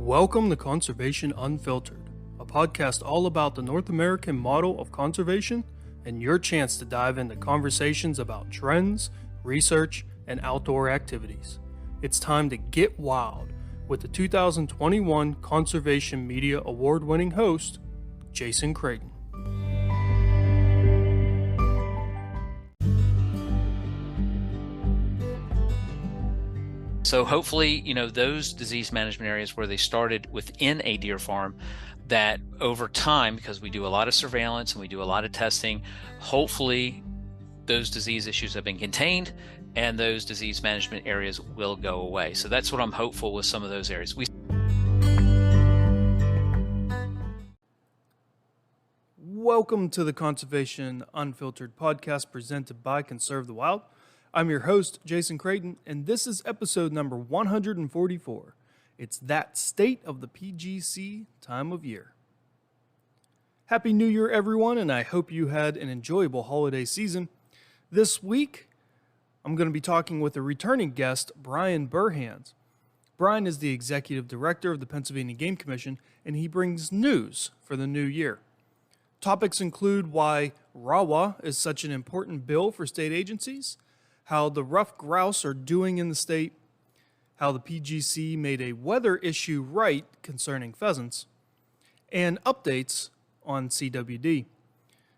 Welcome to Conservation Unfiltered, a podcast all about the North American model of conservation and your chance to dive into conversations about trends, research, and outdoor activities. It's time to get wild with the 2021 Conservation Media Award-winning host, Jason Creighton. So hopefully, those disease management areas where they started within a deer farm, that over time, because we do a lot of surveillance and we do a lot of testing, hopefully those disease issues have been contained and those disease management areas will go away. So that's what I'm hopeful with some of those areas. Welcome to the Conservation Unfiltered podcast presented by Conserve the Wild. I'm your host, Jason Creighton, and this is episode number 144. It's that state of the PGC time of year. Happy New Year, everyone, and I hope you had an enjoyable holiday season. This week, I'm going to be talking with a returning guest, Brian Burhans. Brian is the executive director of the Pennsylvania Game Commission, and he brings news for the new year. Topics include why RAWA is such an important bill for state agencies, how the ruffed grouse are doing in the state, how the PGC made a weather issue right concerning pheasants, and updates on CWD.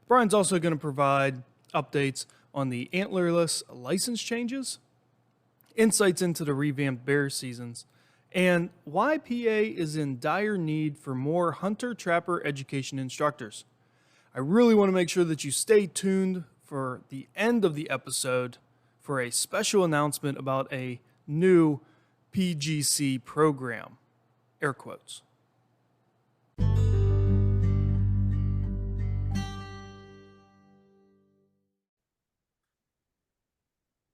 Brian's also going to provide updates on the antlerless license changes, insights into the revamped bear seasons, and why PA is in dire need for more hunter-trapper education instructors. I really want to make sure that you stay tuned for the end of the episode for a special announcement about a new PGC program. Air quotes.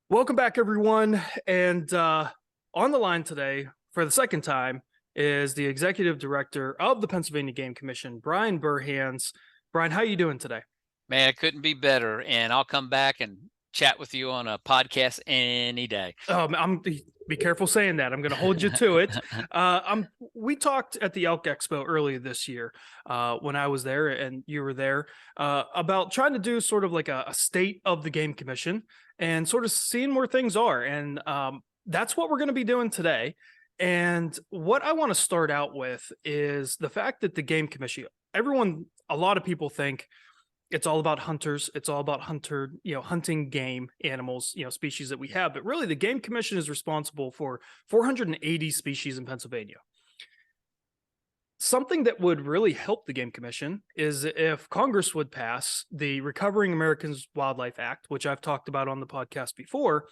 Welcome back, everyone. And on the line today, for the second time, is the executive director of the Pennsylvania Game Commission, Brian Burhans. Brian, how are you doing today? Man, it couldn't be better. And I'll come back and chat with you on a podcast any day. Be careful saying that. I'm going to hold you to it. We talked at the Elk Expo earlier this year when I was there and you were there about trying to do sort of like a state of the Game Commission and sort of seeing where things are. And that's what we're going to be doing today. And what I want to start out with is the fact that the Game Commission, a lot of people think it's all about hunters. It's all about hunting game animals, species that we have. But really, the Game Commission is responsible for 480 species in Pennsylvania. Something that would really help the Game Commission is if Congress would pass the Recovering America's Wildlife Act, which I've talked about on the podcast before.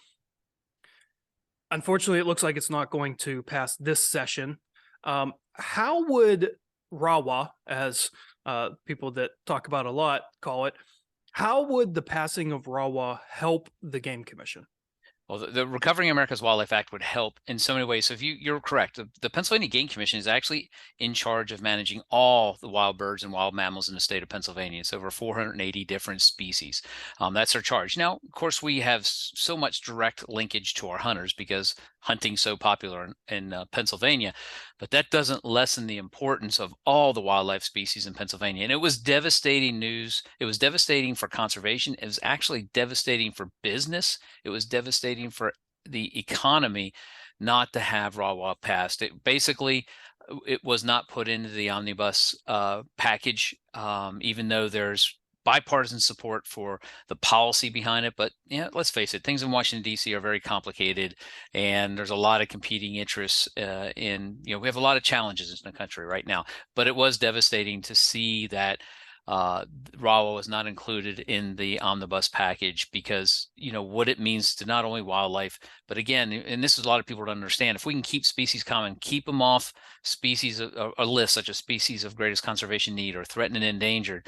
Unfortunately, it looks like it's not going to pass this session. How would RAWA, as people that talk about a lot call it, how would the passing of RAWA help the Game Commission? Well, the Recovering America's Wildlife Act would help in so many ways. So if you're correct, the Pennsylvania Game Commission is actually in charge of managing all the wild birds and wild mammals in the state of Pennsylvania. It's over 480 different species. That's their charge. Now, of course, we have so much direct linkage to our hunters because hunting's so popular in Pennsylvania, but that doesn't lessen the importance of all the wildlife species in Pennsylvania. And it was devastating news. It was devastating for conservation. It was actually devastating for business. It was devastating for the economy not to have RAWA passed. It was not put into the omnibus package, even though there's bipartisan support for the policy behind it. But let's face it, things in Washington, D.C. are very complicated, and there's a lot of competing interests we have a lot of challenges in the country right now. But it was devastating to see that RAWA was not included in the omnibus package because, what it means to not only wildlife, but again, and this is a lot of people don't understand, if we can keep species common, keep them off species, a list such as species of greatest conservation need or threatened and endangered,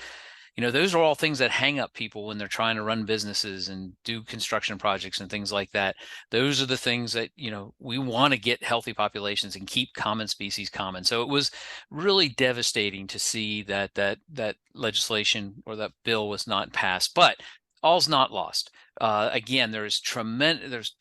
those are all things that hang up people when they're trying to run businesses and do construction projects and things like that. Those are the things that, we want to get healthy populations and keep common species common. So it was really devastating to see that legislation or that bill was not passed. But all's not lost. Again, there's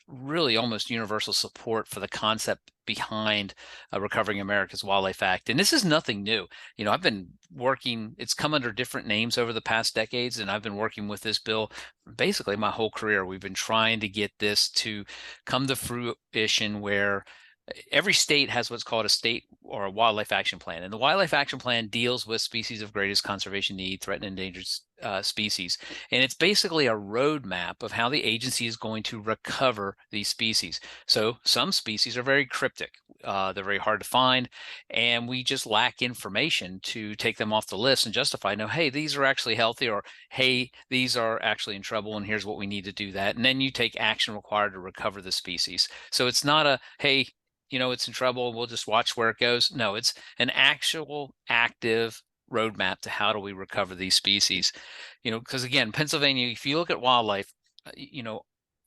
really almost universal support for the concept behind Recovering America's Wildlife Act. And this is nothing new. I've been working, it's come under different names over the past decades, and I've been working with this bill basically my whole career. We've been trying to get this to come to fruition where every state has what's called a state or a wildlife action plan. And the wildlife action plan deals with species of greatest conservation need, threatened and endangered species. And it's basically a roadmap of how the agency is going to recover these species. So some species are very cryptic. They're very hard to find, and we just lack information to take them off the list and justify, no, hey, these are actually healthy, or hey, these are actually in trouble, and here's what we need to do that. And then you take action required to recover the species. So it's not a, hey, it's in trouble, we'll just watch where it goes. No, it's an actual active roadmap to how do we recover these species. Because again, Pennsylvania, if you look at wildlife,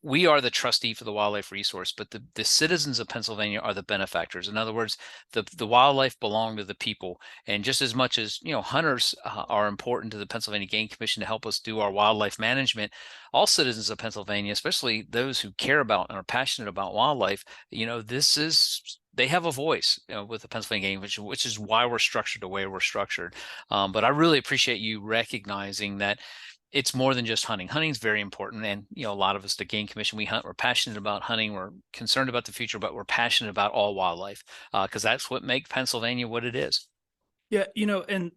we are the trustee for the wildlife resource, but the citizens of Pennsylvania are the benefactors. In other words, the wildlife belong to the people. And just as much as, hunters are important to the Pennsylvania Game Commission to help us do our wildlife management, all citizens of Pennsylvania, especially those who care about and are passionate about wildlife, they have a voice, with the Pennsylvania Game Commission, which is why we're structured the way we're structured. But I really appreciate you recognizing that it's more than just hunting. Hunting is very important. And, a lot of us, the Game Commission, we hunt, we're passionate about hunting. We're concerned about the future, but we're passionate about all wildlife because that's what makes Pennsylvania what it is. Yeah, and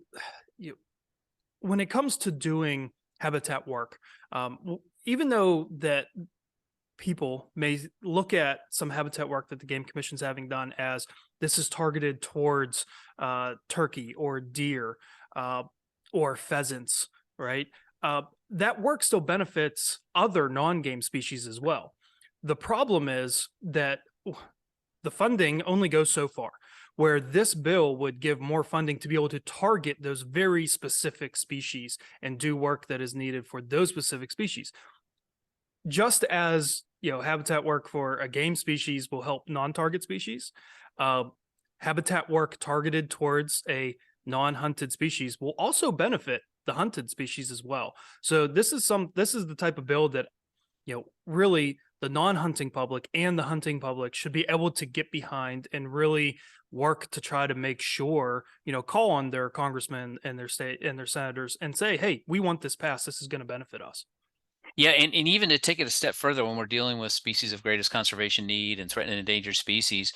when it comes to doing habitat work, even though that people may look at some habitat work that the Game Commission's having done as this is targeted towards turkey or deer or pheasants, right? That work still benefits other non-game species as well. The problem is that the funding only goes so far, where this bill would give more funding to be able to target those very specific species and do work that is needed for those specific species. Just as, habitat work for a game species will help non-target species, habitat work targeted towards a non-hunted species will also benefit the hunted species as well. So this is the type of bill that, really the non-hunting public and the hunting public should be able to get behind and really work to try to make sure, call on their congressmen and their state and their senators and say, hey, we want this passed. This is going to benefit us. Yeah, and even to take it a step further, when we're dealing with species of greatest conservation need and threatened and endangered species,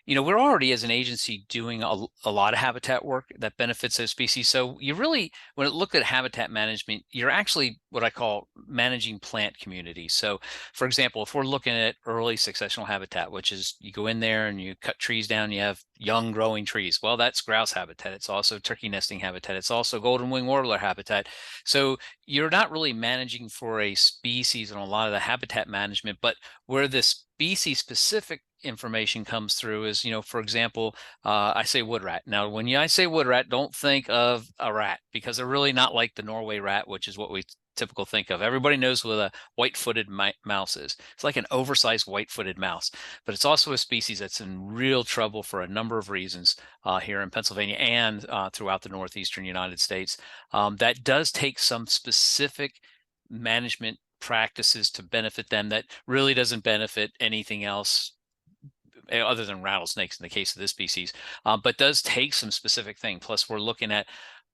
we're already as an agency doing a lot of habitat work that benefits those species. So you really, when you look at habitat management, you're actually what I call managing plant communities. So for example, if we're looking at early successional habitat, which is you go in there and you cut trees down, you have young growing trees. Well, that's grouse habitat. It's also turkey nesting habitat. It's also golden wing warbler habitat. So you're not really managing for a species in a lot of the habitat management, but where the species specific information comes through is, for example, I say wood rat. Now, when I say wood rat, don't think of a rat because they're really not like the Norway rat, which is what we typical think of. Everybody knows what a white-footed mouse is. It's like an oversized white-footed mouse, but it's also a species that's in real trouble for a number of reasons here in Pennsylvania and throughout the northeastern United States. That does take some specific management practices to benefit them that really doesn't benefit anything else other than rattlesnakes in the case of this species, but does take some specific thing. Plus, we're looking at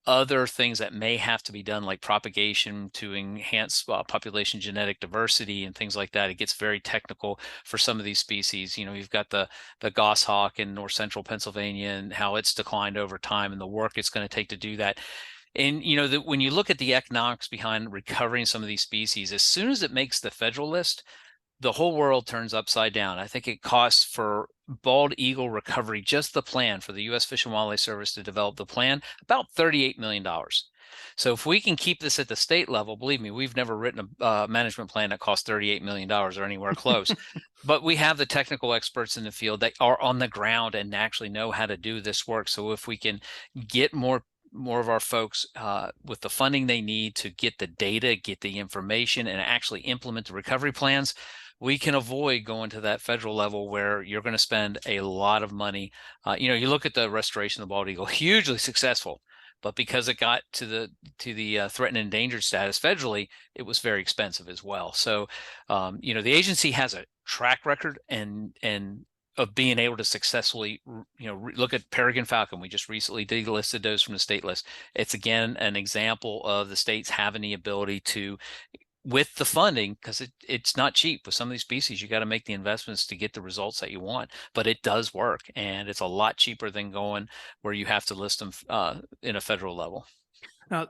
other things that may have to be done, like propagation to enhance population genetic diversity and things like that. It gets very technical for some of these species. You've got the goshawk in north central Pennsylvania and how it's declined over time and the work it's going to take to do that. And when you look at the economics behind recovering some of these species, as soon as it makes the federal list, the whole world turns upside down. I think it costs for bald eagle recovery, just the plan for the U.S. Fish and Wildlife Service to develop the plan, about $38 million. So if we can keep this at the state level, believe me, we've never written a management plan that costs $38 million or anywhere close. But we have the technical experts in the field that are on the ground and actually know how to do this work. So if we can get more of our folks with the funding they need to get the data, get the information, and actually implement the recovery plans, we can avoid going to that federal level where you're going to spend a lot of money. You look at the restoration of the bald eagle, hugely successful, but because it got to the threatened and endangered status federally, it was very expensive as well. So, the agency has a track record and of being able to successfully, look at peregrine falcon. We just recently delisted those from the state list. It's again an example of the states having the ability to, with the funding, because it's not cheap with some of these species. You got to make the investments to get the results that you want, but it does work, and it's a lot cheaper than going where you have to list them in a federal level. Now,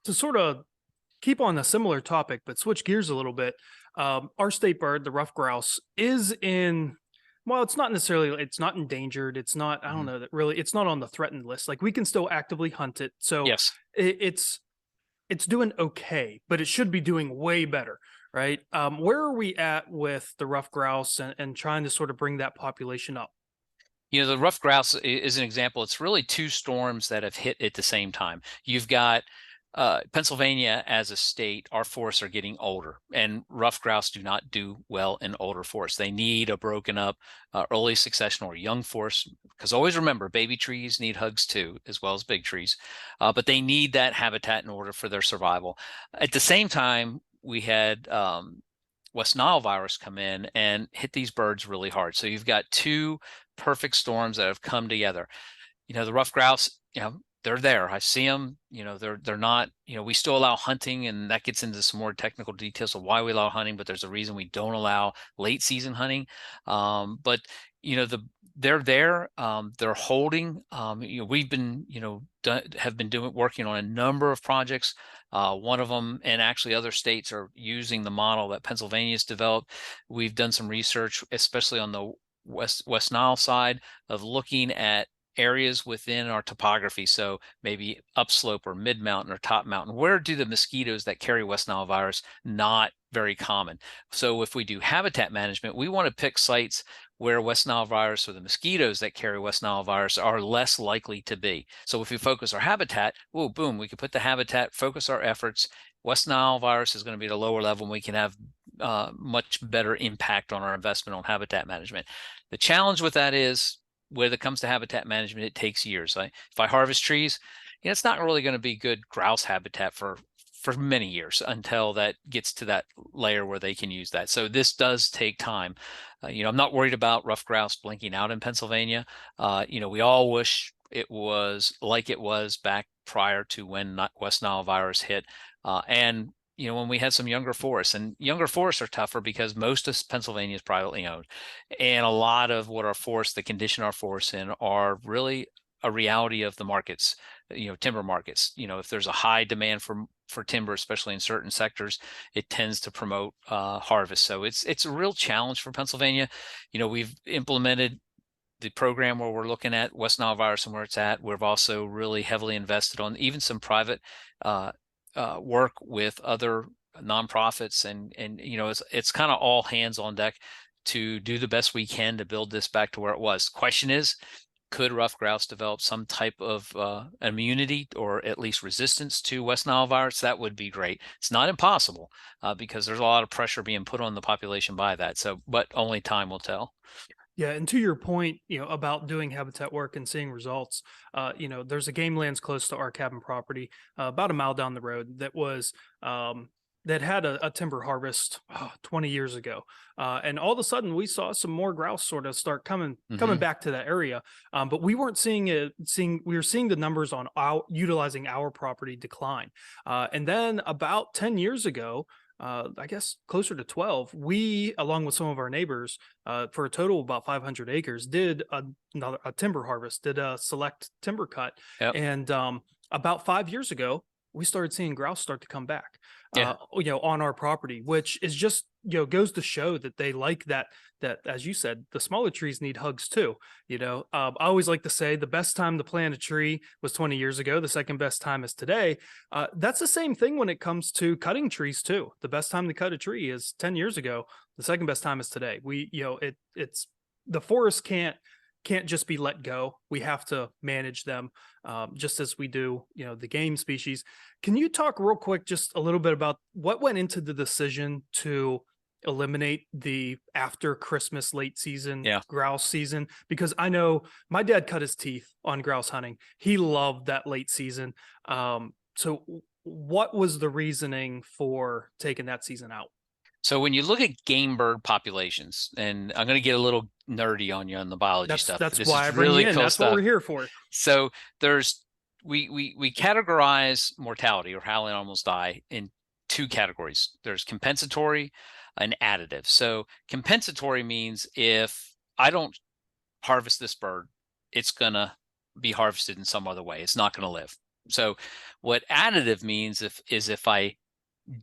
to sort of keep on a similar topic, but switch gears a little bit, our state bird, the ruffed grouse, is in. Well, it's not necessarily. It's not endangered. It's not. I don't know that really. It's not on the threatened list. Like we can still actively hunt it. So Yes. it's doing okay, but it should be doing way better, right? Where are we at with the ruffed grouse and trying to sort of bring that population up? The ruffed grouse is an example. It's really two storms that have hit at the same time. You've got Pennsylvania as a state. Our forests are getting older, and ruffed grouse do not do well in older forests. They need a broken up early succession or young forest, because always remember, baby trees need hugs too, as well as big trees, but they need that habitat in order for their survival. At the same time, we had West Nile virus come in and hit these birds really hard. So you've got two perfect storms that have come together. The ruffed grouse, they're there. I see them. They're not. We still allow hunting, and that gets into some more technical details of why we allow hunting. But there's a reason we don't allow late season hunting. But they're there. They're holding. We've been have been working on a number of projects. One of them, and actually other states are using the model that Pennsylvania's developed. We've done some research, especially on the West Nile side, of looking at areas within our topography. So maybe upslope or mid mountain or top mountain. Where do the mosquitoes that carry West Nile virus not very common? So if we do habitat management, we want to pick sites where West Nile virus or the mosquitoes that carry West Nile virus are less likely to be. So if we focus our habitat, boom, we can put the habitat, focus our efforts. West Nile virus is going to be at a lower level, and we can have much better impact on our investment on habitat management. The challenge with that is, when it comes to habitat management, it takes years. If I harvest trees, it's not really going to be good grouse habitat for many years until that gets to that layer where they can use that. So this does take time. I'm not worried about ruffed grouse blinking out in Pennsylvania. We all wish it was like it was back prior to when West Nile virus hit. And when we had some younger forests, and younger forests are tougher because most of Pennsylvania is privately owned. And a lot of what our forests, the condition our forests in, are really a reality of the markets, timber markets. If there's a high demand for timber, especially in certain sectors, it tends to promote harvest. So it's a real challenge for Pennsylvania. We've implemented the program where we're looking at West Nile virus and where it's at. We've also really heavily invested on even some private work with other nonprofits, and it's kind of all hands on deck to do the best we can to build this back to where it was. Question is, could ruffed grouse develop some type of immunity or at least resistance to West Nile virus? That would be great. It's not impossible because there's a lot of pressure being put on the population by that. So, but only time will tell. Yeah, and to your point, about doing habitat work and seeing results, there's a game lands close to our cabin property, about a mile down the road, that had a timber harvest 20 years ago, and all of a sudden we saw some more grouse sort of start coming back to that area, but we weren't seeing it. We were seeing the numbers on utilizing our property decline, and then about 10 years ago. I guess closer to 12, we, along with some of our neighbors, for a total of about 500 acres, did a timber harvest, did a select timber cut. Yep. And about 5 years ago, we started seeing grouse start to come back, Yeah. on our property, which is just, goes to show that they like that, as you said, the smaller trees need hugs too. I always like to say the best time to plant a tree was 20 years ago. The second best time is today. That's the same thing when it comes to cutting trees too. The best time to cut a tree is 10 years ago. The second best time is today. It's the forest can't just be let go. We have to manage them, just as we do, the game species. Can you talk real quick, just a little bit about what went into the decision to eliminate the after Christmas late season Yeah. grouse season? Because I know my dad cut his teeth on grouse hunting. He loved that late season. So what was the reasoning for taking that season out? So when you look at game bird populations, and I'm going to get a little nerdy on you on the biology stuff, but That's this why is I bring really you in. cool That's what stuff. we're here for. So there's we categorize mortality or how animals die in two categories. There's compensatory and additive. So compensatory means if I don't harvest this bird, it's gonna be harvested in some other way. It's not gonna live. So what additive means is if I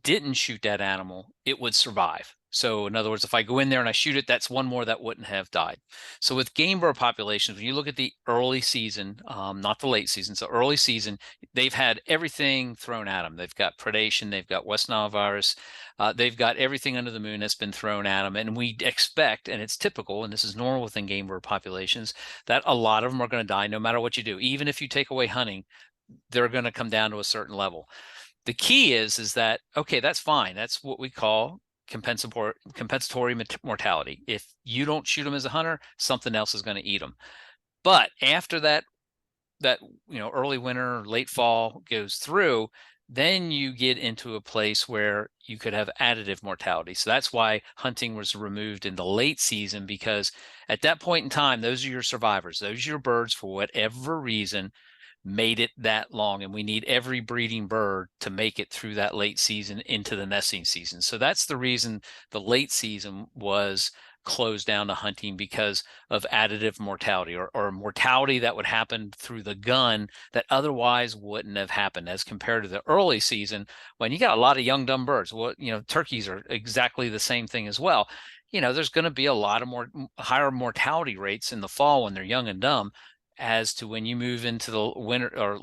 didn't shoot that animal, it would survive. So in other words, if I go in there and I shoot it, that's one more that wouldn't have died. So with game bird populations, when you look at the early season, not the late season, so early season, they've had everything thrown at them. They've got predation, they've got West Nile virus, they've got everything under the moon that's been thrown at them. And we expect, and it's typical, and this is normal within game bird populations, that a lot of them are going to die no matter what you do. Even if you take away hunting, they're going to come down to a certain level. The key is that, okay, that's fine. That's what we call compensatory mortality. If you don't shoot them as a hunter, something else is going to eat them. But after that early winter, late fall goes through, then you get into a place where you could have additive mortality. So that's why hunting was removed in the late season, because at that point in time, those are your survivors. Those are your birds, for whatever reason, made it that long, and we need every breeding bird to make it through that late season into the nesting season. So that's the reason the late season was closed down to hunting, because of additive mortality, or mortality that would happen through the gun that otherwise wouldn't have happened, as compared to the early season when you got a lot of young dumb birds. Well, turkeys are exactly the same thing as well. There's going to be a lot of higher mortality rates in the fall when they're young and dumb, as to when you move into the winter or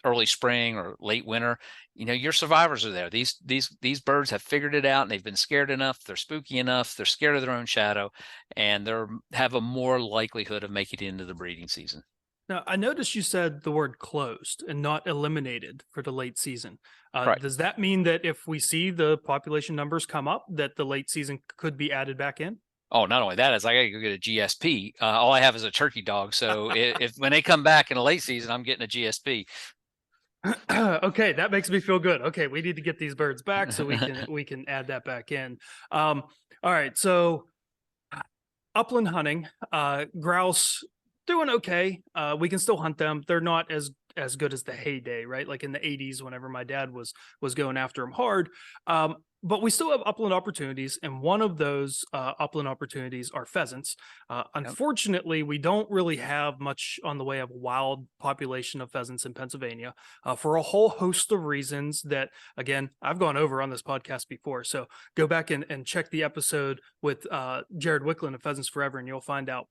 early spring or late winter. Your survivors are there. These birds have figured it out, and they've been scared enough, they're spooky enough, they're scared of their own shadow, and they're have a more likelihood of making it into the breeding season. Now, I noticed you said the word closed and not eliminated for the late season. Right. Does that mean that if we see the population numbers come up, that the late season could be added back in? Oh, not only that, is I gotta go get a GSP. All I have is a turkey dog, so if when they come back in the late season, I'm getting a GSP. Okay, that makes me feel good. Okay, we need to get these birds back so we can add that back in. All right, so upland hunting, grouse doing okay. We can still hunt them. They're not as good as the heyday, right? Like in the 80s, whenever my dad was going after them hard. But we still have upland opportunities, and one of those upland opportunities are pheasants. Yep. Unfortunately, we don't really have much on the way of wild population of pheasants in Pennsylvania for a whole host of reasons that, again, I've gone over on this podcast before. So go back and check the episode with Jared Wicklund of Pheasants Forever, and you'll find out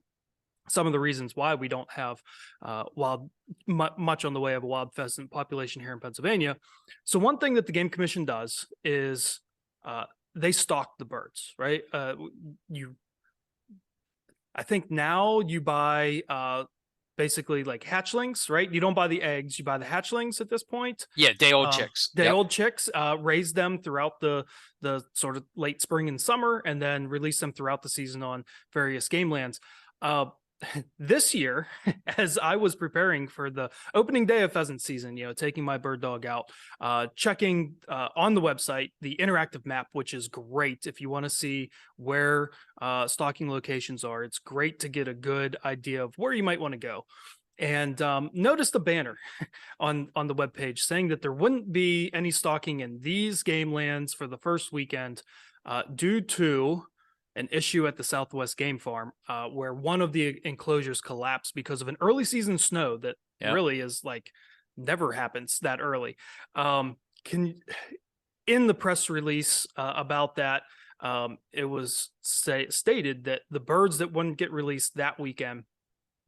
some of the reasons why we don't have much on the way of a wild pheasant population here in Pennsylvania. So one thing that the Game Commission does is they stock the birds, right? I think now you buy basically like hatchlings, right? You don't buy the eggs, you buy the hatchlings at this point. Yeah, day old chicks. Day old chicks, raise them throughout the sort of late spring and summer, and then release them throughout the season on various game lands. This year, as I was preparing for the opening day of pheasant season, taking my bird dog out, checking on the website the interactive map, which is great if you want to see where stalking locations are. It's great to get a good idea of where you might want to go. And notice the banner on the webpage saying that there wouldn't be any stalking in these game lands for the first weekend due to an issue at the Southwest Game Farm where one of the enclosures collapsed because of an early season snow that really is like never happens that early. In the press release about that, it was stated that the birds that wouldn't get released that weekend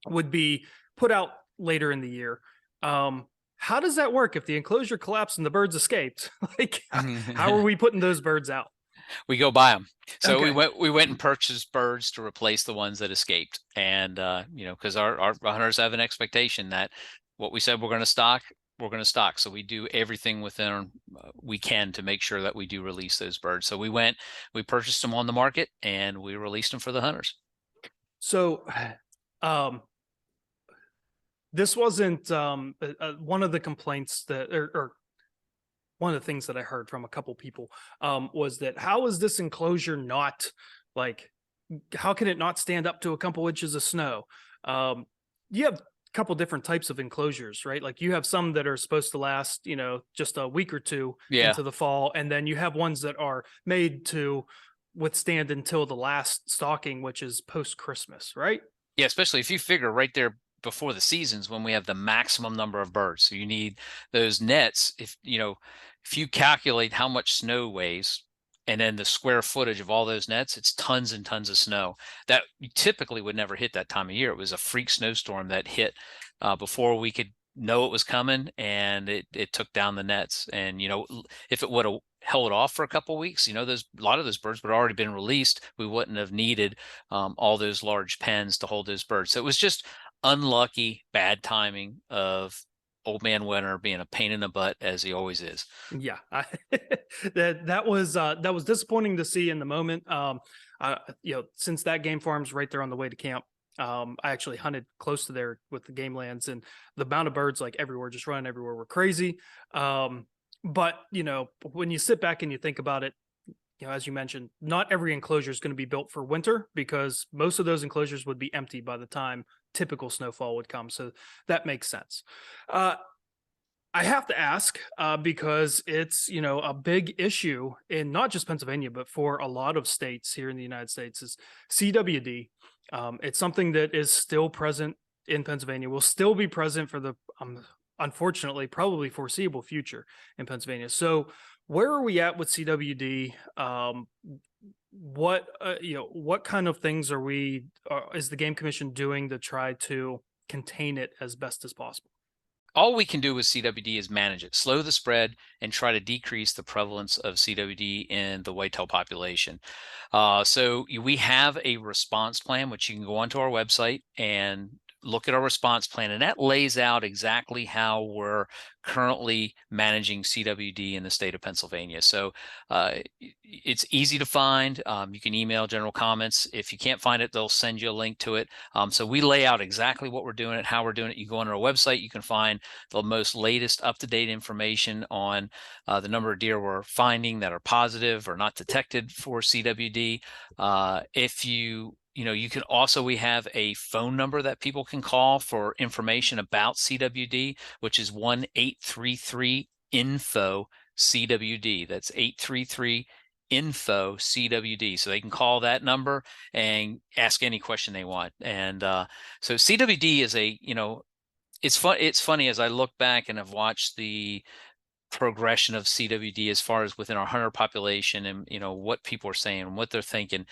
would be put out later in the year. How does that work if the enclosure collapsed and the birds escaped? Like, how are we putting those birds out? We go buy them. So Okay. we went and purchased birds to replace the ones that escaped. And because our hunters have an expectation that what we said we're going to stock, we're going to stock. So we do everything within we can to make sure that we do release those birds. So we purchased them on the market and we released them for the hunters. So, this wasn't one of the complaints that, or one of the things that I heard from a couple people was that how is this enclosure not like, how can it not stand up to a couple inches of snow? You have a couple different types of enclosures, right? Like you have some that are supposed to last, just a week or two Yeah. into the fall. And then you have ones that are made to withstand until the last stalking, which is post Christmas, right? Yeah, especially if you figure right there before the seasons when we have the maximum number of birds. So you need those nets. If you calculate how much snow weighs and then the square footage of all those nets, it's tons and tons of snow that you typically would never hit that time of year. It was a freak snowstorm that hit before we could know it was coming, and it took down the nets. And if it would have held off for a couple of weeks, a lot of those birds would have already been released. We wouldn't have needed all those large pens to hold those birds. So it was just unlucky, bad timing of old man winter being a pain in the butt as he always is. Yeah, that was disappointing to see in the moment. Since that game farm's right there on the way to camp, I actually hunted close to there with the game lands, and the amount of birds like everywhere, just running everywhere, were crazy. But when you sit back and you think about it, as you mentioned, not every enclosure is going to be built for winter because most of those enclosures would be empty by the time typical snowfall would come. So that makes sense. I have to ask because it's a big issue in not just Pennsylvania but for a lot of states here in the United States is CWD. It's something that is still present in Pennsylvania. Will still be present for the unfortunately probably foreseeable future in Pennsylvania. So where are we at with CWD? What kind of things is the Game Commission doing to try to contain it as best as possible? All we can do with CWD is manage it, slow the spread, and try to decrease the prevalence of CWD in the whitetail population. So we have a response plan, which you can go onto our website and look at our response plan, and that lays out exactly how we're currently managing CWD in the state of Pennsylvania. So it's easy to find. You can email general comments. If you can't find it, they'll send you a link to it. So we lay out exactly what we're doing and how we're doing it. You go on our website, you can find the most latest up-to-date information on the number of deer we're finding that are positive or not detected for CWD. We have a phone number that people can call for information about CWD, which is 1-833-INFO-CWD. That's 833-INFO-CWD. So they can call that number and ask any question they want. And so CWD is it's funny as I look back and have watched the progression of CWD as far as within our hunter population and what people are saying and what they're thinking.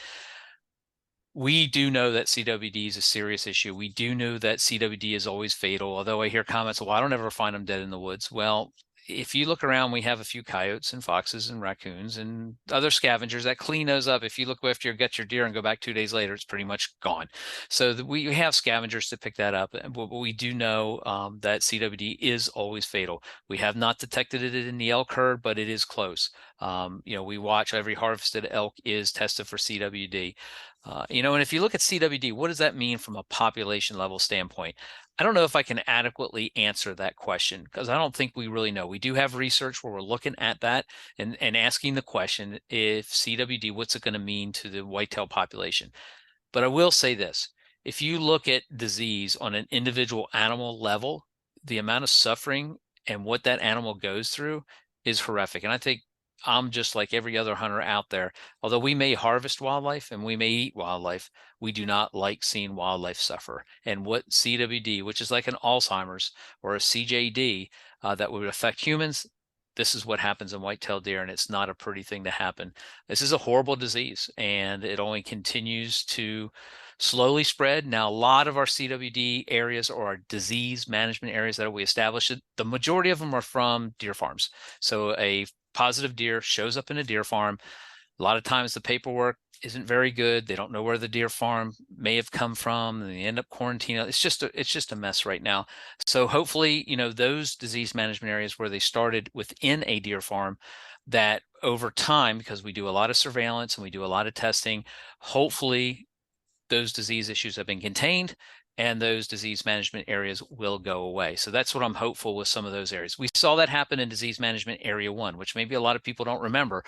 We do know that CWD is a serious issue. We do know that CWD is always fatal, although I hear comments, well, I don't ever find them dead in the woods. Well, if you look around, we have a few coyotes and foxes and raccoons and other scavengers that clean those up. If you look after you get your deer and go back 2 days later, it's pretty much gone. So we have scavengers to pick that up. But we do know that CWD is always fatal. We have not detected it in the elk herd, but it is close. We watch every harvested elk is tested for CWD. And if you look at CWD, what does that mean from a population level standpoint? I don't know if I can adequately answer that question because I don't think we really know. We do have research where we're looking at that and asking the question, if CWD, what's it going to mean to the whitetail population? But I will say this, if you look at disease on an individual animal level, the amount of suffering and what that animal goes through is horrific. And I think I'm just like every other hunter out there. Although we may harvest wildlife and we may eat wildlife, we do not like seeing wildlife suffer. And what CWD, which is like an Alzheimer's or a CJD that would affect humans, this is what happens in white-tailed deer, and it's not a pretty thing to happen. This is a horrible disease, and it only continues to slowly spread. Now, a lot of our CWD areas or our disease management areas that we established, the majority of them are from deer farms. So a positive deer shows up in a deer farm. A lot of times the paperwork isn't very good. They don't know where the deer farm may have come from, and they end up quarantining. It's just a mess right now. So hopefully, those disease management areas where they started within a deer farm, that over time, because we do a lot of surveillance and we do a lot of testing, hopefully those disease issues have been contained and those disease management areas will go away. So that's what I'm hopeful with some of those areas. We saw that happen in disease management area 1, which maybe a lot of people don't remember,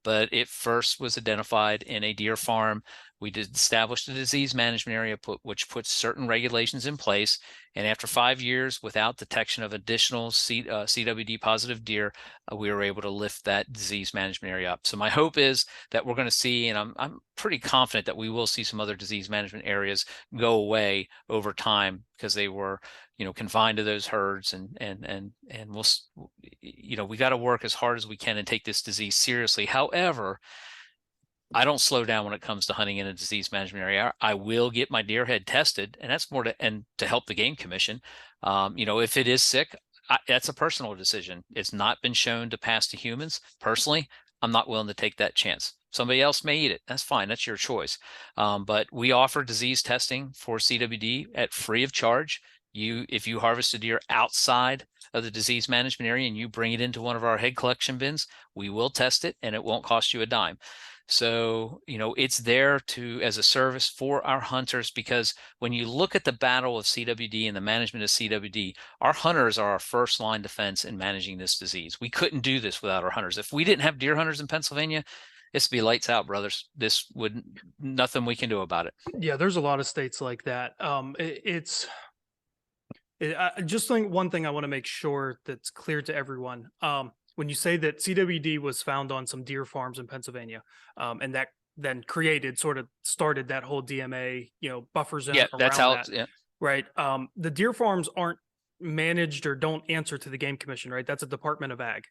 but it first was identified in a deer farm. We did establish the disease management area, which puts certain regulations in place. And after 5 years, without detection of additional CWD positive deer, we were able to lift that disease management area up. So my hope is that we're going to see, and I'm pretty confident that we will see some other disease management areas go away over time, because they were, confined to those herds, and we'll, we got to work as hard as we can and take this disease seriously. However, I don't slow down when it comes to hunting in a disease management area. I will get my deer head tested, and that's more to help the Game Commission. If it is sick, that's a personal decision. It's not been shown to pass to humans. Personally, I'm not willing to take that chance. Somebody else may eat it. That's fine. That's your choice. But we offer disease testing for CWD at free of charge. If you harvest a deer outside of the disease management area and you bring it into one of our head collection bins, we will test it, and it won't cost you a dime. So, it's there as a service for our hunters, because when you look at the battle of CWD and the management of CWD, our hunters are our first line defense in managing this disease. We couldn't do this without our hunters. If we didn't have deer hunters in Pennsylvania, this would be lights out, brothers. Nothing we can do about it. Yeah, there's a lot of states like that. I just think one thing I want to make sure that's clear to everyone. When you say that CWD was found on some deer farms in Pennsylvania, and that then started that whole DMA, buffer zone Yeah, that's around how. that, Yeah. right? The deer farms aren't managed or don't answer to the Game Commission, right? That's a Department of Ag.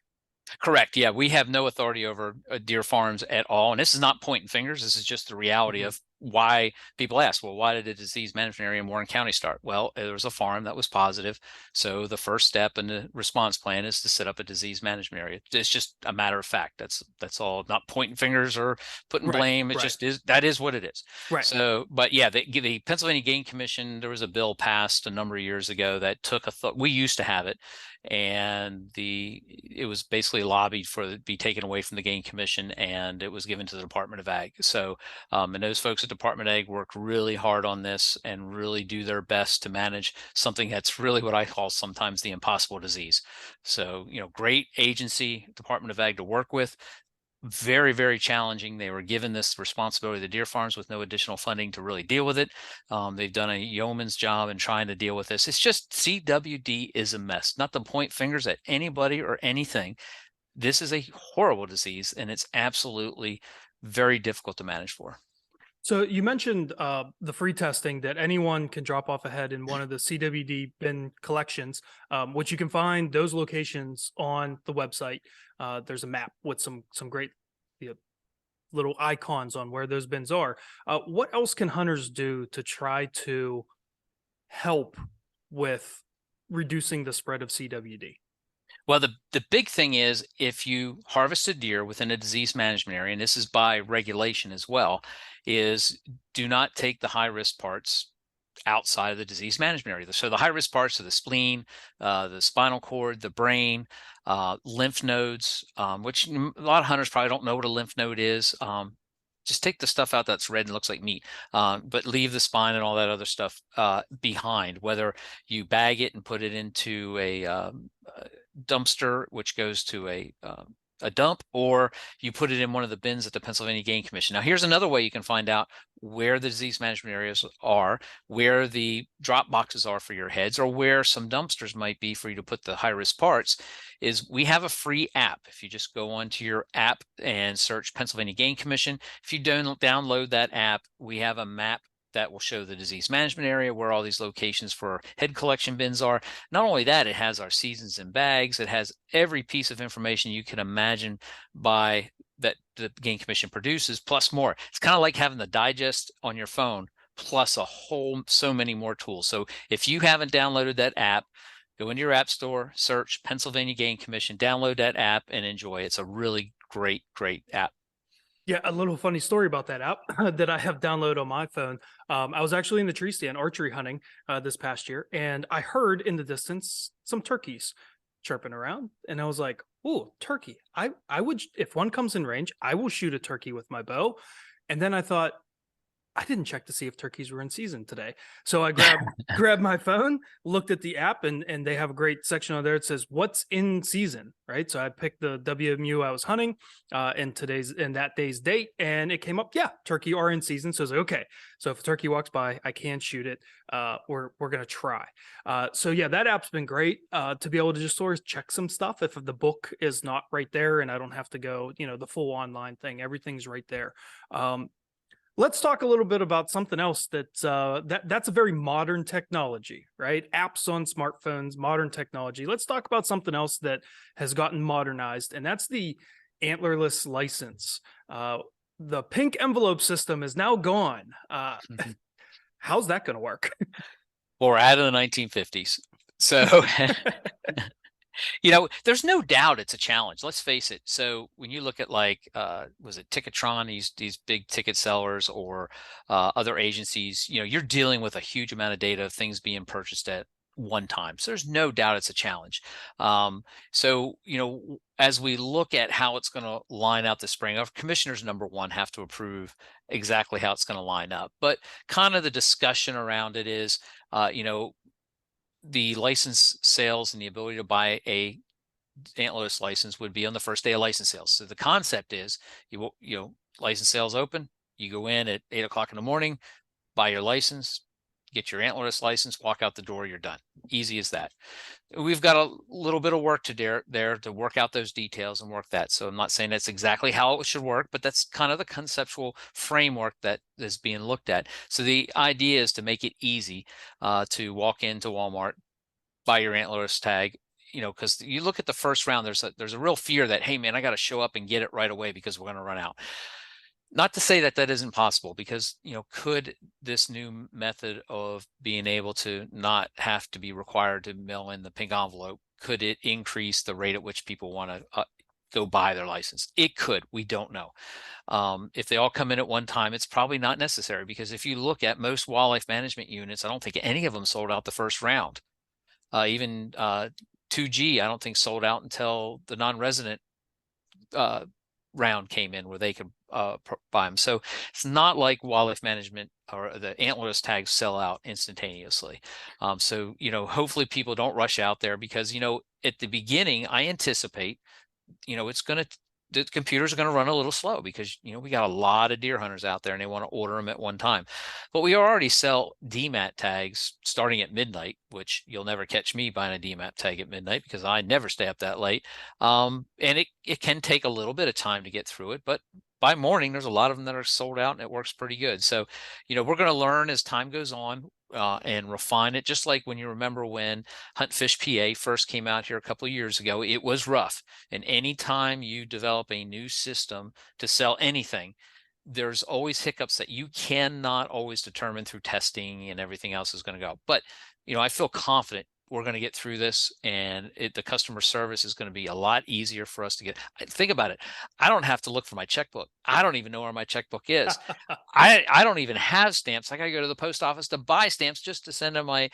Correct. Yeah, we have no authority over deer farms at all. And this is not pointing fingers. This is just the reality Mhm. of why people ask, well, why did the disease management area in Warren County start? Well, there was a farm that was positive. So the first step in the response plan is to set up a disease management area. It's just a matter of fact. That's all, not pointing fingers or putting Right, blame. It right, just is, that is what it is. right. So, but yeah, the Pennsylvania Game Commission, there was a bill passed a number of years ago that took we used to have it, and it was basically lobbied for it to be taken away from the Game Commission, and it was given to the Department of Ag. So, and those folks at Department of Ag worked really hard on this and really do their best to manage something that's really what I call sometimes the impossible disease. So, great agency, Department of Ag, to work with. Very, very challenging. They were given this responsibility, the deer farms, with no additional funding to really deal with it. They've done a yeoman's job in trying to deal with this. It's just CWD is a mess. Not to point fingers at anybody or anything. This is a horrible disease, and it's absolutely very difficult to manage for. So you mentioned the free testing that anyone can drop off a head in one of the CWD bin collections, which you can find those locations on the website. There's a map with some great little icons on where those bins are. What else can hunters do to try to help with reducing the spread of CWD? Well, the big thing is, if you harvest a deer within a disease management area, and this is by regulation as well, is do not take the high risk parts outside of the disease management area. So the high risk parts are the spleen, the spinal cord, the brain, lymph nodes, which a lot of hunters probably don't know what a lymph node is. Just take the stuff out that's red and looks like meat, but leave the spine and all that other stuff behind. Whether you bag it and put it into a dumpster, which goes to a dump, or you put it in one of the bins at the Pennsylvania Game Commission. Now, here's another way you can find out where the disease management areas are, where the drop boxes are for your heads, or where some dumpsters might be for you to put the high-risk parts, is we have a free app. If you just go onto your app and search Pennsylvania Game Commission, if you don't download that app, we have a map that will show the disease management area, where all these locations for head collection bins are. Not only that, it has our seasons and bags. It has every piece of information you can imagine that the Game Commission produces, plus more. It's kind of like having the digest on your phone, plus so many more tools. So if you haven't downloaded that app, go into your app store, search Pennsylvania Game Commission, download that app, and enjoy. It's a really great, great app. Yeah, a little funny story about that app that I have downloaded on my phone. I was actually in the tree stand archery hunting this past year, and I heard in the distance some turkeys chirping around, and I was like, "Ooh, turkey! I would if one comes in range, I will shoot a turkey with my bow." And then I thought, I didn't check to see if turkeys were in season today. So I grabbed my phone, looked at the app, and they have a great section on there. It says what's in season, right? So I picked the WMU I was hunting, and that day's date, and it came up. Yeah, turkey are in season. So I was like, okay. So if a turkey walks by, I can shoot it. We're gonna try. So yeah, that app's been great to be able to just sort of check some stuff if the book is not right there, and I don't have to go, the full online thing. Everything's right there. Um, Let's talk a little bit about something else that's a very modern technology, right? Apps on smartphones, modern technology. Let's talk about something else that has gotten modernized, and that's the antlerless license. The pink envelope system is now gone. How's that going to work? Well, we're out of the 1950s. So there's no doubt it's a challenge. Let's face it. So when you look at was it Ticketron, these big ticket sellers or other agencies, you're dealing with a huge amount of data of things being purchased at one time. So there's no doubt it's a challenge. So as we look at how it's going to line out this spring, our commissioners, number one, have to approve exactly how it's going to line up. But kind of the discussion around it is, the license sales and the ability to buy a antlerless license would be on the first day of license sales. So the concept is license sales open, you go in at 8 o'clock in the morning, buy your license, get your antlerless license, walk out the door, you're done. Easy as that. We've got a little bit of work to there to work out those details and work that. So I'm not saying that's exactly how it should work, but that's kind of the conceptual framework that is being looked at. So the idea is to make it easy to walk into Walmart, buy your antlerless tag, because you look at the first round, there's a real fear that, hey man, I got to show up and get it right away because we're going to run out. Not to say that isn't possible, because could this new method of being able to not have to be required to mail in the pink envelope, could it increase the rate at which people want to go buy their license? It could. We don't know. If they all come in at one time, it's probably not necessary, because if you look at most wildlife management units, I don't think any of them sold out the first round. Even 2G, I don't think sold out until the non-resident round came in where they could buy them. So it's not like wildlife management or the antlerless tags sell out instantaneously. So hopefully people don't rush out there, because at the beginning, I anticipate the computers are going to run a little slow, because we got a lot of deer hunters out there and they want to order them at one time. But we already sell DMAT tags starting at midnight, which you'll never catch me buying a DMAT tag at midnight, because I never stay up that late. And it can take a little bit of time to get through it, but by morning there's a lot of them that are sold out and it works pretty good. So we're going to learn as time goes on and refine it. Just like when you remember when Hunt Fish PA first came out here a couple of years ago, it was rough. And anytime you develop a new system to sell anything, there's always hiccups that you cannot always determine through testing, and everything else is going to go. But I feel confident we're going to get through this, and the customer service is going to be a lot easier for us to get. Think about it. I don't have to look for my checkbook. I don't even know where my checkbook is. I don't even have stamps. I got to go to the post office to buy stamps just to send them my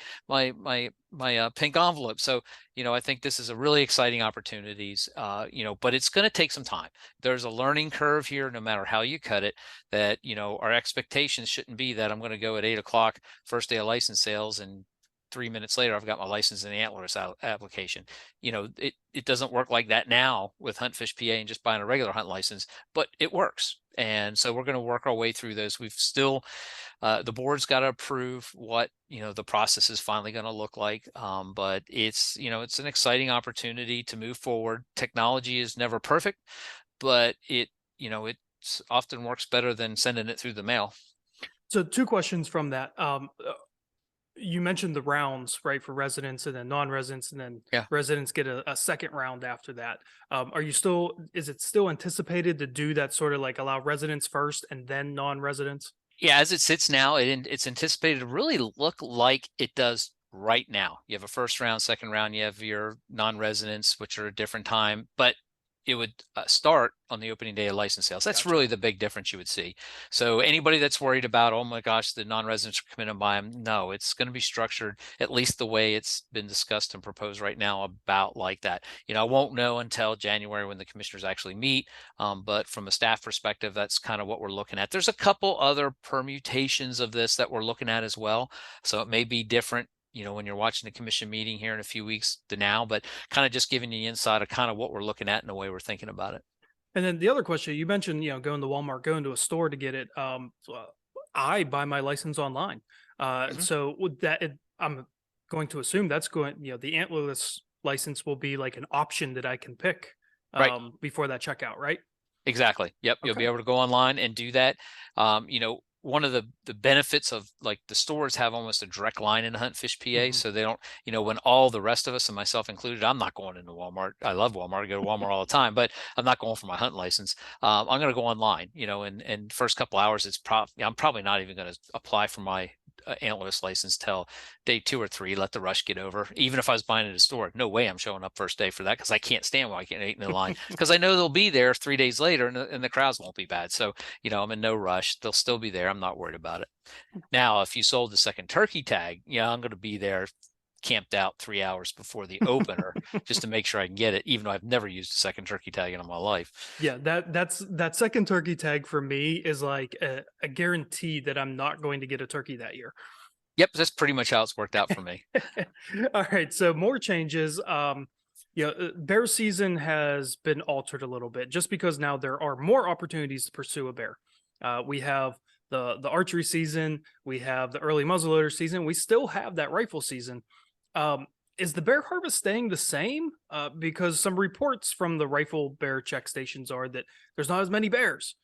pink envelope. So I think this is a really exciting opportunities. But it's going to take some time. There's a learning curve here, no matter how you cut it. That our expectations shouldn't be that I'm going to go at 8 o'clock first day of license sales, and 3 minutes later I've got my license in the antlers application. It doesn't work like that now with Hunt Fish PA and just buying a regular hunt license, but it works. And so we're going to work our way through those. We've still the board's got to approve what the process is finally going to look like. But it's it's an exciting opportunity to move forward. Technology is never perfect, but it often works better than sending it through the mail. So two questions from that. You mentioned the rounds, right, for residents and then non-residents, and then Yeah. residents get a second round after that. Is it still anticipated to do that, sort of like allow residents first and then non-residents? Yeah, as it sits now, it's anticipated to really look like it does right now. You have a first round, second round, you have your non-residents, which are a different time. But it would start on the opening day of license sales. That's Gotcha. really the big difference you would see. So anybody that's worried about, oh my gosh, the non-residents are coming and buy them, no, it's going to be structured at least the way it's been discussed and proposed right now, about like that. I won't know until January when the commissioners actually meet. But from a staff perspective, that's kind of what we're looking at. There's a couple other permutations of this that we're looking at as well. So it may be different, when you're watching the commission meeting here in a few weeks to now, but kind of just giving you the insight of kind of what we're looking at and the way we're thinking about it. And then the other question you mentioned, going to Walmart, going to a store to get it. I buy my license online, Mhm. so would that I'm going to assume that's going. The antlerless license will be like an option that I can pick Right. before that checkout, right? Exactly. Yep. You'll be Okay. able to go online and do that. One of the benefits of, like, the stores have almost a direct line into Hunt Fish PA, Mhm. so they don't, when all the rest of us, and myself included, I'm not going into Walmart. I love Walmart. I go to Walmart all the time, but I'm not going for my hunt license. I'm going to go online. And first couple hours, I'm probably not even going to apply for my antlerless license till day 2 or 3. Let the rush get over. Even if I was buying it at a store, no way I'm showing up first day for that, because I can't stand why I can't wait in the line, because I know they'll be there 3 days later, and the crowds won't be bad. So, I'm in no rush. They'll still be there. I'm not worried about it. Now, if you sold the second turkey tag, I'm going to be there camped out 3 hours before the opener just to make sure I can get it, even though I've never used a second turkey tag in my life. Yeah, that second turkey tag for me is like a guarantee that I'm not going to get a turkey that year. Yep, that's pretty much how it's worked out for me. All right, so more changes. Bear season has been altered a little bit just because now there are more opportunities to pursue a bear. We have the archery season, we have the early muzzleloader season, we still have that rifle season. Is the bear harvest staying the same? Because some reports from the rifle bear check stations are that there's not as many bears.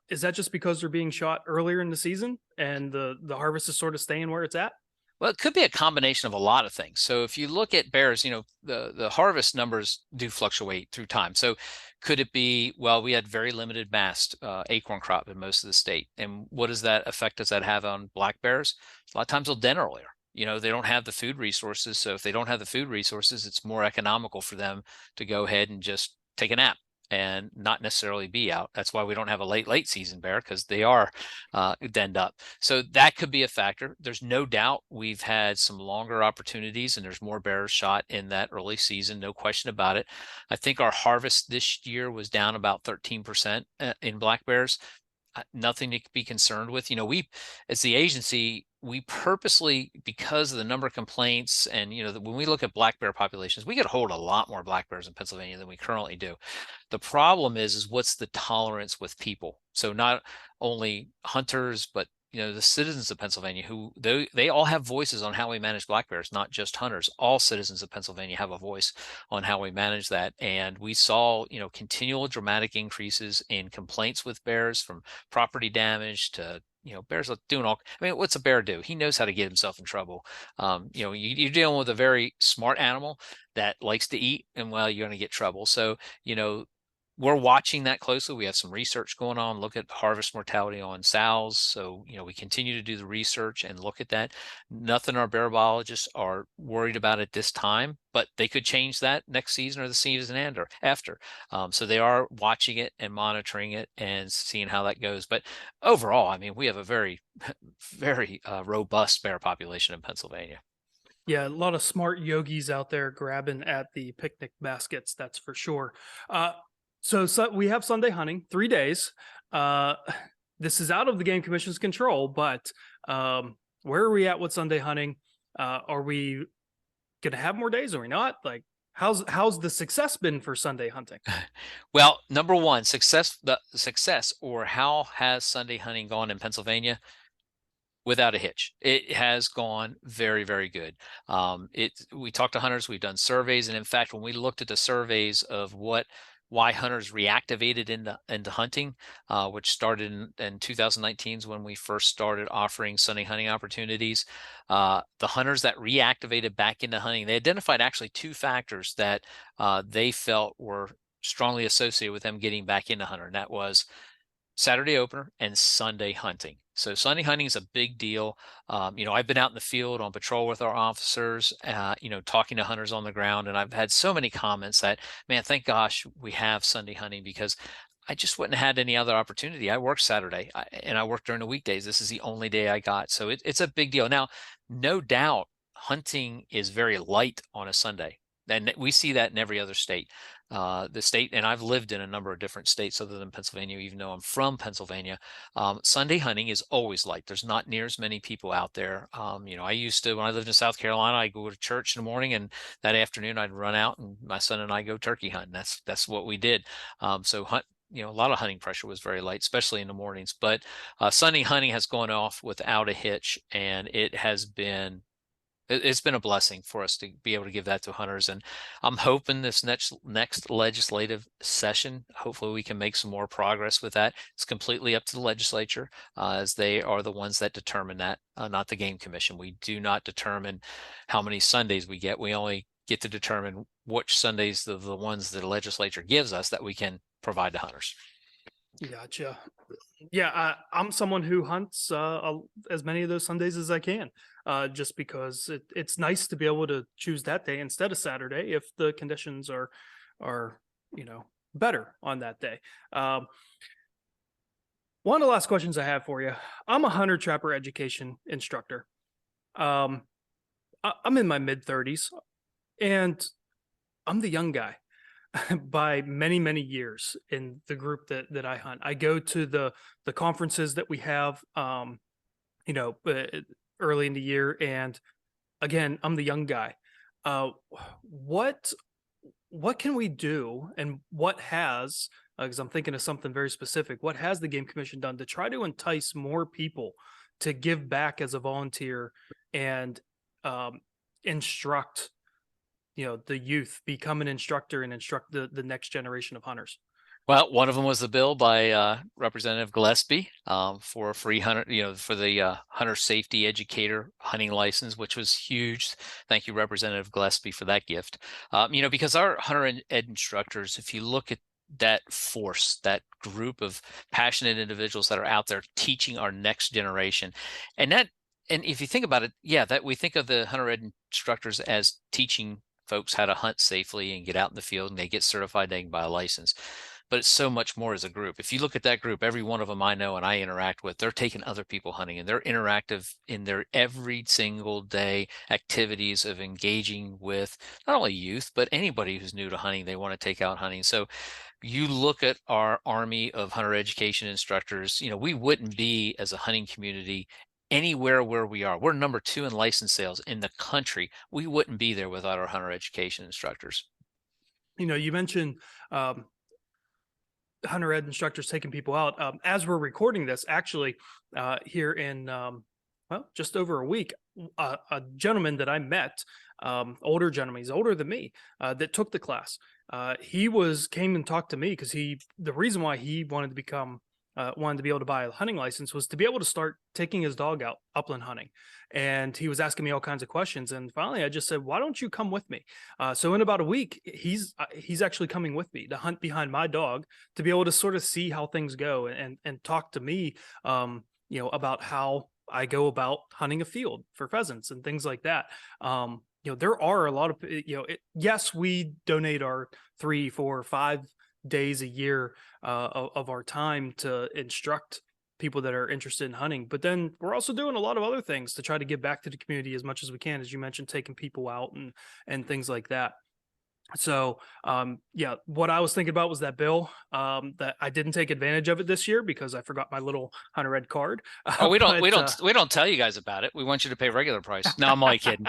Is that just because they're being shot earlier in the season and the harvest is sort of staying where it's at? Well, it could be a combination of a lot of things. So if you look at bears, the harvest numbers do fluctuate through time. So could it be, well, we had very limited mast acorn crop in most of the state, and what does that effect does that have on black bears? A lot of times they'll den earlier. They don't have the food resources. So if they don't have the food resources, it's more economical for them to go ahead and just take a nap and not necessarily be out. That's why we don't have a late season bear, because they are denned up. So that could be a factor. There's no doubt we've had some longer opportunities and there's more bears shot in that early season, no question about it. I think our harvest this year was down about 13% in black bears. Nothing to be concerned with. We, as the agency, we purposely, because of the number of complaints, and when we look at black bear populations, we could hold a lot more black bears in Pennsylvania than we currently do. The problem is what's the tolerance with people? So not only hunters, but the citizens of Pennsylvania, who they all have voices on how we manage black bears, not just hunters. All citizens of Pennsylvania have a voice on how we manage that. And we saw, continual dramatic increases in complaints with bears, from property damage to bears are doing all. I mean, what's a bear do? He knows how to get himself in trouble. You're dealing with a very smart animal that likes to eat, and well, you're going to get trouble. So you know, we're watching that closely. We have some research going on, look at harvest mortality on sows. So, we continue to do the research and look at that. Nothing our bear biologists are worried about at this time, but they could change that next season or the season and or after. So they are watching it and monitoring it and seeing how that goes. But overall, I mean, we have a very, very robust bear population in Pennsylvania. Yeah, a lot of smart yogis out there grabbing at the picnic baskets, that's for sure. Uh, so we have Sunday hunting, 3 days. Uh, this is out of the Game Commission's control, but where are we at with Sunday hunting? Are we going to have more days? Or are we not? Like, how's the success been for Sunday hunting? Well, number one, the success, or how has Sunday hunting gone in Pennsylvania? Without a hitch. It has gone very, very good. We talked to hunters, we've done surveys, and in fact, when we looked at the surveys of why hunters reactivated into hunting, which started in 2019 is when we first started offering Sunday hunting opportunities. The hunters that reactivated back into hunting, they identified actually two factors that they felt were strongly associated with them getting back into hunter, and that was Saturday opener and Sunday hunting. So Sunday hunting is a big deal. I've been out in the field on patrol with our officers, talking to hunters on the ground, and I've had so many comments that, man, thank gosh we have Sunday hunting, because I just wouldn't have had any other opportunity. I work Saturday and I work during the weekdays. This is the only day I got. So it's a big deal. Now, no doubt hunting is very light on a Sunday. And we see that in every other state. The state, and I've lived in a number of different states other than Pennsylvania, even though I'm from Pennsylvania. Sunday hunting is always light. There's not near as many people out there. I used to, when I lived in South Carolina, I'd go to church in the morning, and that afternoon I'd run out and my son and I go turkey hunting. That's what we did. So a lot of hunting pressure was very light, especially in the mornings. But Sunday hunting has gone off without a hitch, and it's been a blessing for us to be able to give that to hunters. And I'm hoping this next legislative session, hopefully we can make some more progress with that. It's completely up to the legislature, as they are the ones that determine that, not the Game Commission. We do not determine how many Sundays we get. We only get to determine which Sundays the ones that the legislature gives us that we can provide to hunters. Gotcha. Yeah, I'm someone who hunts as many of those Sundays as I can, just because it's nice to be able to choose that day instead of Saturday if the conditions are better on that day. One of the last questions I have for you: I'm a hunter trapper education instructor. I'm in my mid-30s, and I'm the young guy by many, many years in the group that I hunt. I go to the conferences that we have, you know, uh, early in the year, and again, I'm the young guy. Uh, what what can we do, and what has, because I'm thinking of something very specific, what has the Game Commission done to try to entice more people to give back as a volunteer and um, instruct the youth, become an instructor and instruct the next generation of hunters? Well, one of them was the bill by Representative Gillespie, for a free hunter, for the hunter safety educator hunting license, which was huge. Thank you, Representative Gillespie, for that gift. Because our hunter ed instructors, if you look at that force, that group of passionate individuals that are out there teaching our next generation, and if you think about it, yeah, that we think of the hunter ed instructors as teaching folks how to hunt safely and get out in the field, and they get certified, they can buy a license. But it's so much more as a group. If you look at that group, every one of them I know and I interact with, they're taking other people hunting, and they're interactive in their every single day activities of engaging with not only youth, but anybody who's new to hunting, they want to take out hunting. So you look at our army of hunter education instructors, we wouldn't be, as a hunting community, anywhere where we are. We're number 2 in license sales in the country. We wouldn't be there without our hunter education instructors. You mentioned hunter ed instructors taking people out. As we're recording this, actually, here in just over a week, a gentleman that I met, older gentleman, he's older than me, that took the class. He came and talked to me because the reason why he wanted to be able to buy a hunting license was to be able to start taking his dog out upland hunting. And he was asking me all kinds of questions. And finally, I just said, why don't you come with me? So in about a week, he's actually coming with me to hunt behind my dog, to be able to sort of see how things go and talk to me, about how I go about hunting a field for pheasants and things like that. There are a lot of, yes, we donate our 3, 4, 5 days a year of our time to instruct people that are interested in hunting, but then we're also doing a lot of other things to try to give back to the community as much as we can, as you mentioned, taking people out and things like that. So what I was thinking about was that bill, that I didn't take advantage of it this year because I forgot my little hunter ed card. Oh, we don't tell you guys about it. We want you to pay regular price. No, I'm only kidding.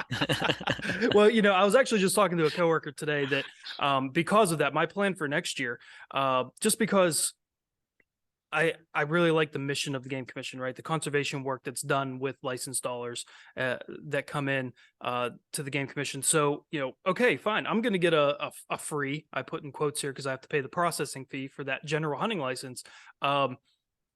Well, I was actually just talking to a coworker today that because of that, my plan for next year, just because I really like the mission of the Game Commission, right? The conservation work that's done with licensed dollars that come in to the Game Commission. So, okay, fine. I'm going to get a free, I put in quotes here because I have to pay the processing fee for that general hunting license.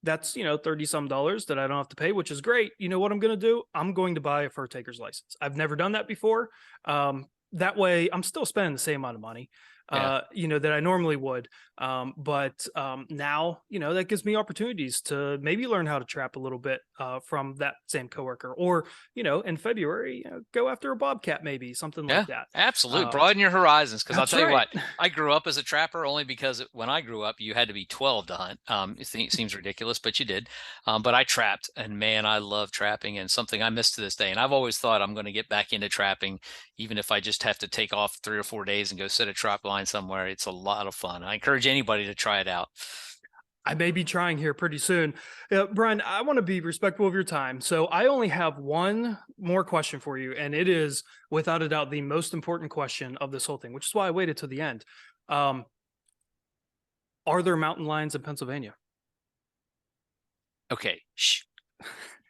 That's, 30 some dollars that I don't have to pay, which is great. You know what I'm going to do? I'm going to buy a fur taker's license. I've never done that before. That way I'm still spending the same amount of money. Yeah. that I normally would. But now, that gives me opportunities to maybe learn how to trap a little bit from that same coworker, or, in February, go after a bobcat, maybe something like Yeah, that. absolutely. Uh, Broaden your horizons. Because I'll that's tell you right. what, I grew up as a trapper only because when I grew up, you had to be 12 to hunt. It seems ridiculous, but you did. But I trapped, and man, I love trapping, and something I miss to this day. And I've always thought I'm going to get back into trapping, even if I just have to take off 3 or 4 days and go set a trap line somewhere. It's a lot of fun. I encourage anybody to try it out. I may be trying here pretty soon. Brian, I want to be respectful of your time. So I only have one more question for you. And it is, without a doubt, the most important question of this whole thing, which is why I waited till the end. Um, are there mountain lions in Pennsylvania? Okay. Shh.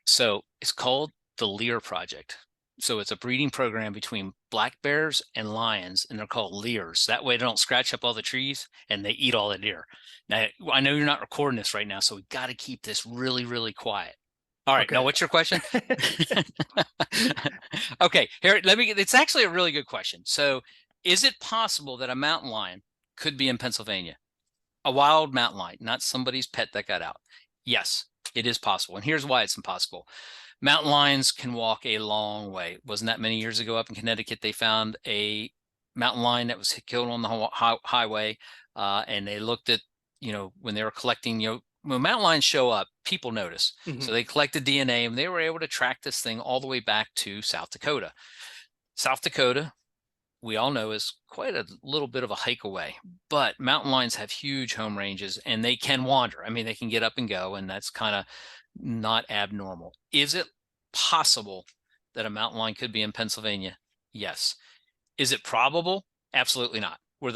So it's called the Lear Project. So it's a breeding program between black bears and lions, and they're called Lears. That way they don't scratch up all the trees and they eat all the deer. Now, I know you're not recording this right now, so we got to keep this really, really quiet. All right. Now, Okay. what's your question? Okay. Here, it's actually a really good question. So, is it possible that a mountain lion could be in Pennsylvania? A wild mountain lion, not somebody's pet that got out. Yes, it is possible. And here's why it's impossible. Mountain lions can walk a long way. Wasn't that many years ago up in Connecticut, they found a mountain lion that was killed on the highway. And they looked at, when they were collecting, when mountain lions show up, people notice. Mhm. So they collected DNA, and they were able to track this thing all the way back to South Dakota. South Dakota, we all know, is quite a little bit of a hike away, but mountain lions have huge home ranges and they can wander. I mean, they can get up and go, and that's kind of not abnormal. Is it possible that a mountain lion could be in Pennsylvania? Yes. Is it probable? Absolutely not. We're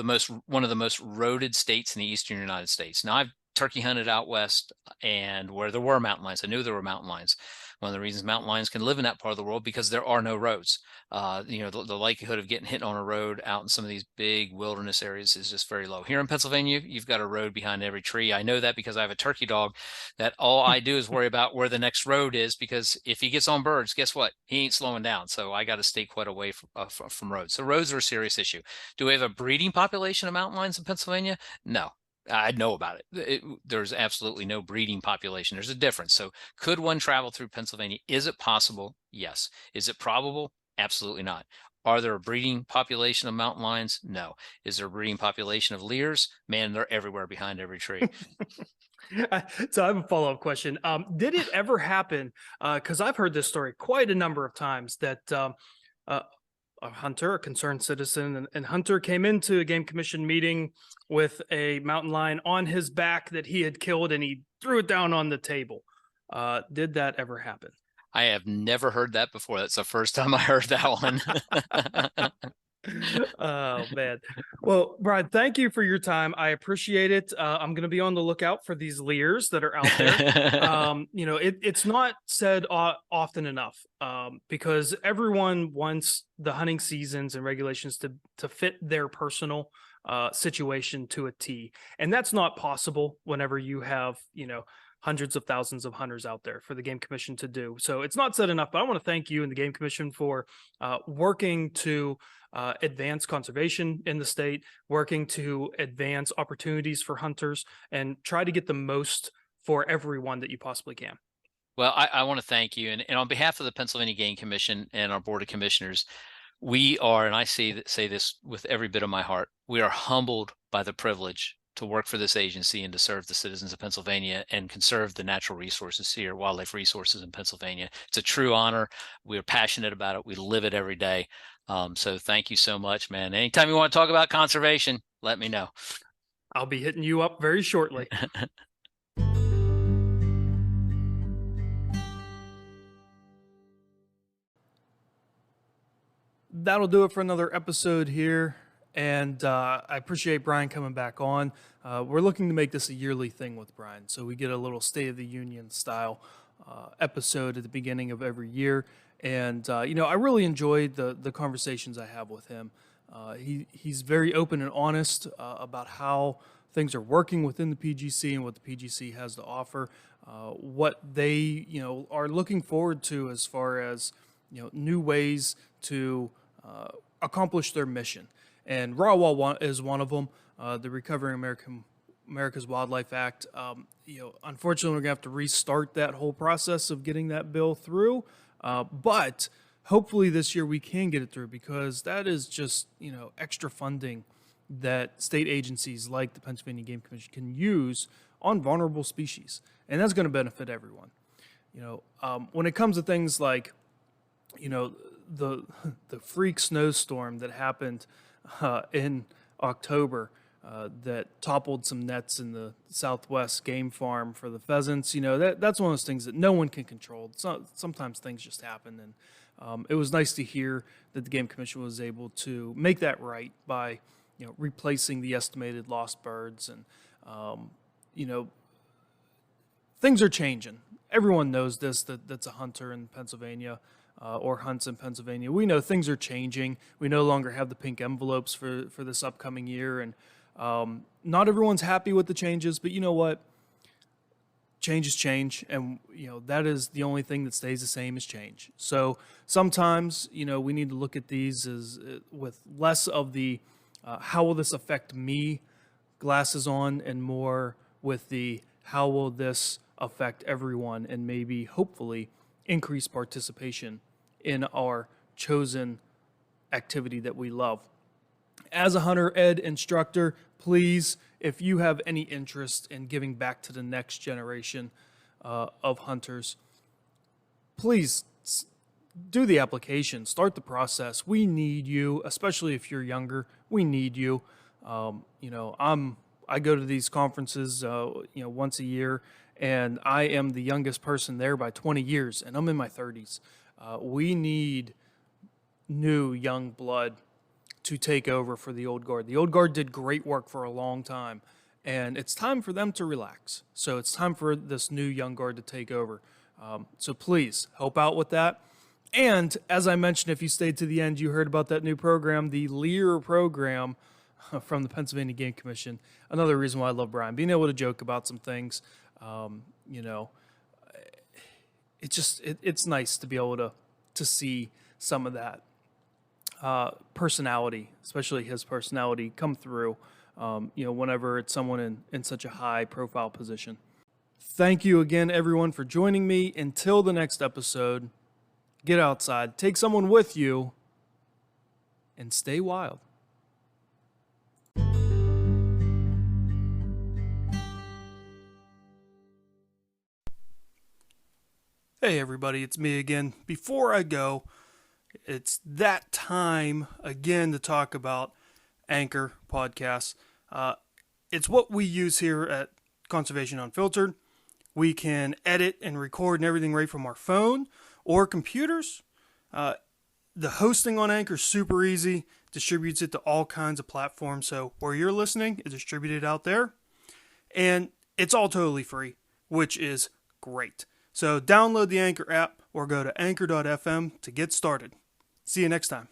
one of the most roaded states in the eastern United States. Now, I've turkey hunted out west, and where there were mountain lions, I knew there were mountain lions. One of the reasons mountain lions can live in that part of the world, because there are no roads. The likelihood of getting hit on a road out in some of these big wilderness areas is just very low. Here in Pennsylvania, you've got a road behind every tree. I know that because I have a turkey dog that all I do is worry about where the next road is, because if he gets on birds, guess what? He ain't slowing down. So I got to stay quite away from roads. So roads are a serious issue. Do we have a breeding population of mountain lions in Pennsylvania? No. I know about it. There's absolutely no breeding population. There's a difference. So could one travel through Pennsylvania? Is it possible? Yes. Is it probable? Absolutely not. Are there a breeding population of mountain lions? No. Is there a breeding population of Lears? Man, they're everywhere behind every tree. So I have a follow-up question. Did it ever happen? Because I've heard this story quite a number of times, that uh, a hunter, a concerned citizen, and hunter came into a game commission meeting with a mountain lion on his back that he had killed, and he threw it down on the table. Did that ever happen? I have never heard that before. That's the first time I heard that one. Oh man. Well, Brian, thank you for your time. I appreciate it. I'm going to be on the lookout for these leers that are out there. It's not said often enough, because everyone wants the hunting seasons and regulations to fit their personal situation to a T, and that's not possible whenever you have hundreds of thousands of hunters out there for the Game Commission to do. So it's not said enough, but I want to thank you and the Game Commission for working to advance conservation in the state, working to advance opportunities for hunters, and try to get the most for everyone that you possibly can. Well, I want to thank you. And on behalf of the Pennsylvania Game Commission and our Board of Commissioners, we are, and I say this with every bit of my heart, we are humbled by the privilege to work for this agency and to serve the citizens of Pennsylvania and conserve the natural resources here, wildlife resources in Pennsylvania. It's a true honor. We're passionate about it. We live it every day. So thank you so much, man. Anytime you want to talk about conservation, let me know. I'll be hitting you up very shortly. That'll do it for another episode here. And I appreciate Brian coming back on. We're looking to make this a yearly thing with Brian, so we get a little State of the Union style episode at the beginning of every year. And I really enjoyed the conversations I have with him. He's very open and honest about how things are working within the PGC and what the PGC has to offer, what they are looking forward to as far as new ways to accomplish their mission. and RAWA is one of them. The Recovering America's Wildlife Act. Unfortunately, we're gonna have to restart that whole process of getting that bill through. But hopefully this year we can get it through, because that is just extra funding that state agencies like the Pennsylvania Game Commission can use on vulnerable species, and that's going to benefit everyone. When it comes to things like the freak snowstorm that happened in October, that toppled some nets in the Southwest game farm for the pheasants. That's one of those things that no one can control. Sometimes things just happen, and it was nice to hear that the Game Commission was able to make that right by replacing the estimated lost birds. And things are changing. Everyone knows this, that's a hunter in Pennsylvania or hunts in Pennsylvania. We know things are changing. We no longer have the pink envelopes for this upcoming year, and not everyone's happy with the changes, but you know what? Change is change, and that is the only thing that stays the same is change. So sometimes we need to look at these as with less of the how will this affect me glasses on, and more with the how will this affect everyone, and maybe hopefully increase participation in our chosen activity that we love. As a hunter ed instructor, please, if you have any interest in giving back to the next generation of hunters, please do the application, start the process. We need you, especially if you're younger. We need you. I go to these conferences, once a year, and I am the youngest person there by 20 years, and I'm in my 30s. We need new young blood to take over for the old guard. The old guard did great work for a long time, and it's time for them to relax. So it's time for this new young guard to take over. So please help out with that. And as I mentioned, if you stayed to the end, you heard about that new program, the Lear program from the Pennsylvania Game Commission. Another reason why I love Brian, being able to joke about some things. It's nice to be able to see some of that personality, especially his personality, come through, whenever it's someone in such a high profile position. Thank you again, everyone, for joining me. Until the next episode, get outside, take someone with you, and stay wild. Hey everybody, it's me again. Before I go, it's that time again to talk about Anchor podcasts. It's what we use here at Conservation Unfiltered. We can edit and record and everything right from our phone or computers. The hosting on Anchor is super easy, distributes it to all kinds of platforms. So where you're listening, it's distributed out there. And it's all totally free, which is great. So download the Anchor app or go to anchor.fm to get started. See you next time.